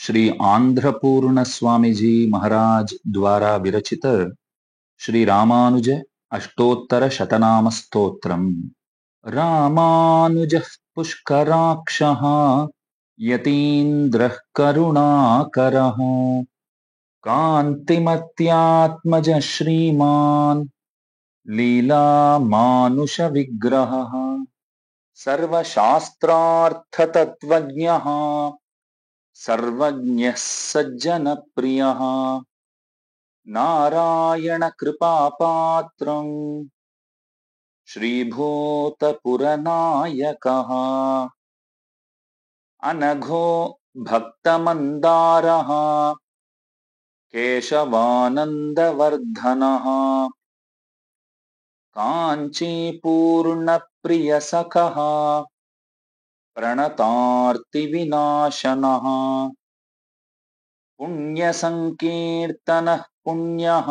श्री आंध्रपूर्ण स्वामी जी महाराज द्वारा विरचित श्री रामानुज अष्टोत्तर शतनाम स्तोत्रम्। रामानुजः पुष्कराक्षः यतीन्द्रः करुणाकरः कान्तिमत्यात्मज श्रीमान् लीलामानुषविग्रहः सर्वशास्त्रार्थतत्त्वज्ञः सर्वज्ञः सज्जनप्रियः नारायणकृपापात्रम् श्रीभूतपुरनायकः अनघो भक्तमन्दारः केशवानन्दवर्धनः काञ्चीपूर्णप्रियसखः प्रणतार्तिविनाशनः पुण्यसङ्कीर्तनः पुण्यः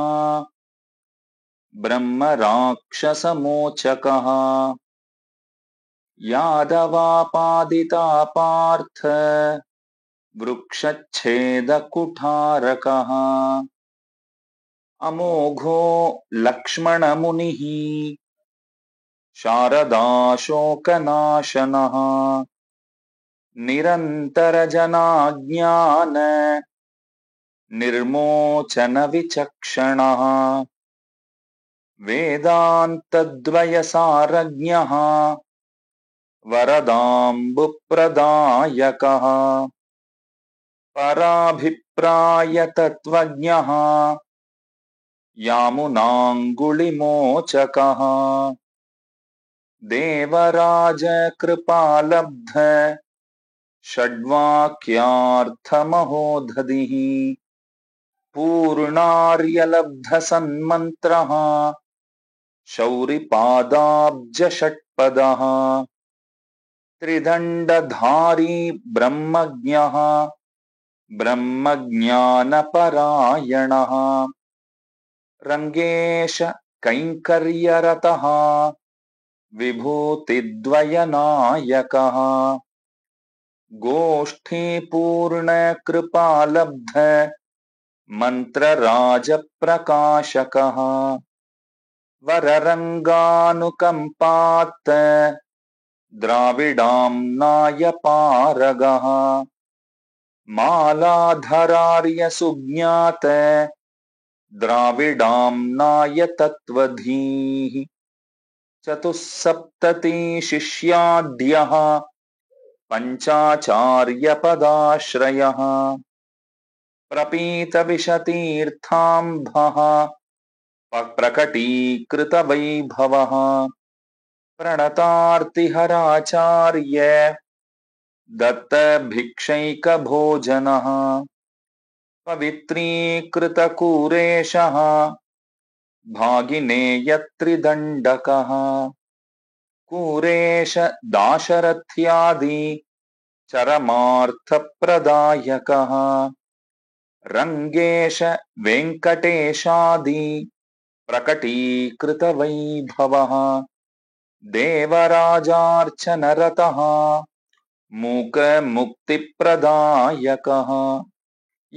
ब्रह्मराक्षसमोचकः यादवापादितापार्थ वृक्षच्छेदकुठारकः अमोघो लक्ष्मणमुनिः शारदाशोकनाशनः निरन्तरजनाज्ञान निर्मोचनविचक्षणः वेदान्तद्वयसारज्ञः वरदाम्बुप्रदायकः पराभिप्रायतत्त्वज्ञः यामुनाङ्गुलिमोचकः देवराजकृपालब्ध षड्वाक्यार्थमहोदधिः पूर्णार्यलब्धसन्मन्त्रः शौरिपादाब्जषट्पदः त्रिदण्डधारी ब्रह्मज्ञः ब्रह्मज्ञानपरायणः रङ्गेश कैङ्कर्यरतः विभूतिद्वयनायकः गोष्ठीपूर्णकृपालब्ध मन्त्रराजप्रकाशकः वररङ्गानुकम्पात् द्राविडाम्नायपारगः मालाधरार्यसुज्ञात द्राविडाम्नायतत्त्वधीः चतुस्सप्ततिशिष्याढ्यः पञ्चाचार्यपदाश्रयः प्रपीतविशतीर्थाम्भः प्रकटीकृतवैभवः प्रणतार्तिहराचार्य दत्तभिक्षैकभोजनः पवित्रीकृतकुरेशः भागिनेयत्रिदण्डकः कुरेश दाशरथ्यादि चरमार्थप्रदायकः रङ्गेश वेङ्कटेशादि प्रकटीकृतवैभवः देवराजार्चनरतः मूकमुक्तिप्रदायकः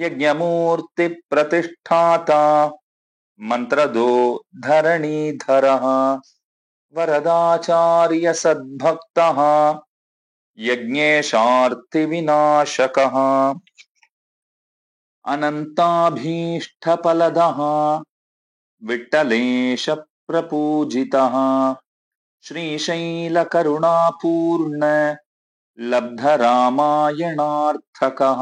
यज्ञमूर्तिप्रतिष्ठाता मन्त्रदो धरणीधरः वरदाचार्यसद्भक्तः यज्ञेशार्तिविनाशकः अनन्ताभीष्टफलदः विठ्ठलेशप्रपूजितः श्रीशैलकरुणापूर्ण लब्धरामायणार्थकः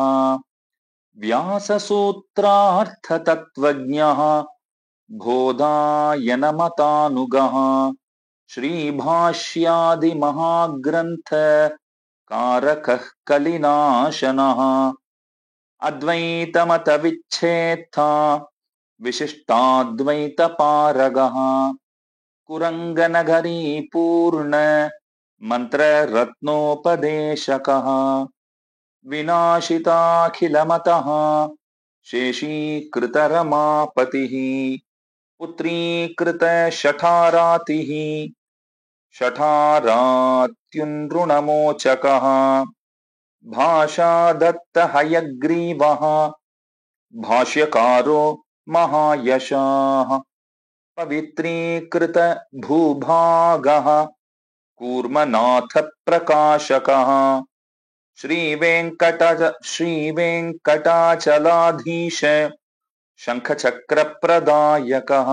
व्याससूत्रार्थतत्त्वज्ञः बोधायनमतानुगः श्रीभाष्यादिमहाग्रन्थ कारकः कलिनाशनः अद्वैतमतविच्छेत्ता विशिष्टाद्वैतपारगः कुरङ्गनगरी पूर्ण मन्त्ररत्नोपदेशकः विनाशिताखिलमतः शेषीकृतरमापतिः पुत्रीकृतशठारातिः शठारात्युनृणमोचकः भाषादत्त हयग्रीवः भाष्यकारो महायशाः पवित्रीकृत भूभागः कूर्मनाथ प्रकाशकः श्रीवेङ्कटाचलाधीश शङ्खचक्र प्रदायकः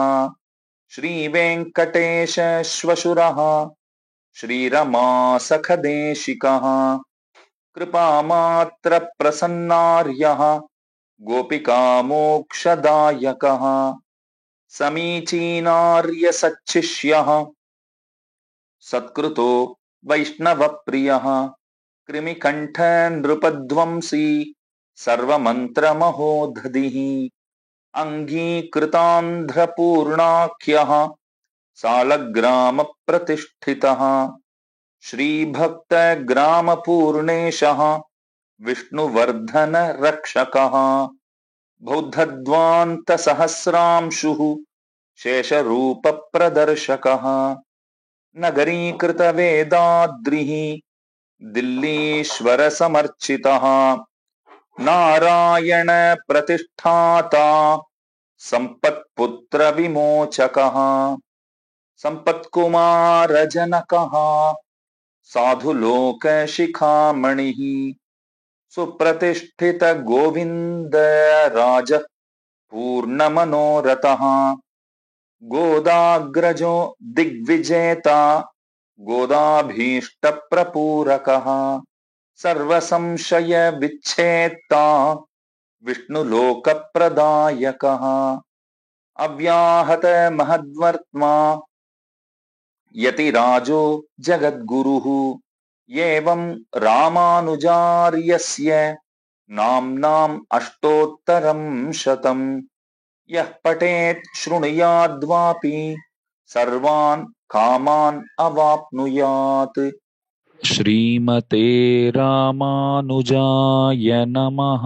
श्रीवेङ्कटेश श्वशुरः श्रीरमा सखदेशिकः कृपामात्र प्रसन्नार्यः गोपिका मोक्षदायकः समीचीनार्य सच्छिष्यः सत्कृतो वैष्णवप्रियः कृमिकण्ठ नृपध्वंसी सर्वमन्त्रमहोदधिः अङ्गीकृतान्ध्रपूर्णाख्यः सालग्रामप्रतिष्ठितः श्रीभक्तग्रामपूर्णेशः विष्णुवर्धनरक्षकः बौद्धध्वान्तसहस्रांशुः शेषरूपप्रदर्शकः नगरीकृतवेदाद्रिः दिल्लीश्वरसमर्चितः नारायण प्रतिष्ठाता सम्पत्पुत्रविमोचकः सम्पत्कुमारजनकः साधुलोकशिखामणिः सुप्रतिष्ठितगोविन्दराजः पूर्णमनोरथः गोदाग्रजो दिग्विजेता गोदाभीष्टप्रपूरकः सर्वसंशयविच्छेत्ता विष्णुलोकप्रदायकः अव्याहतमहद्वर्त्मा यतिराजो जगद्गुरुः एवं रामानुजार्यस्य नाम्नाम् अष्टोत्तरं शतम् यः पठेत् शृणुयाद्वापि सर्वान् कामान् अवाप्नुयात्। श्रीमते रामानुजाय नमः।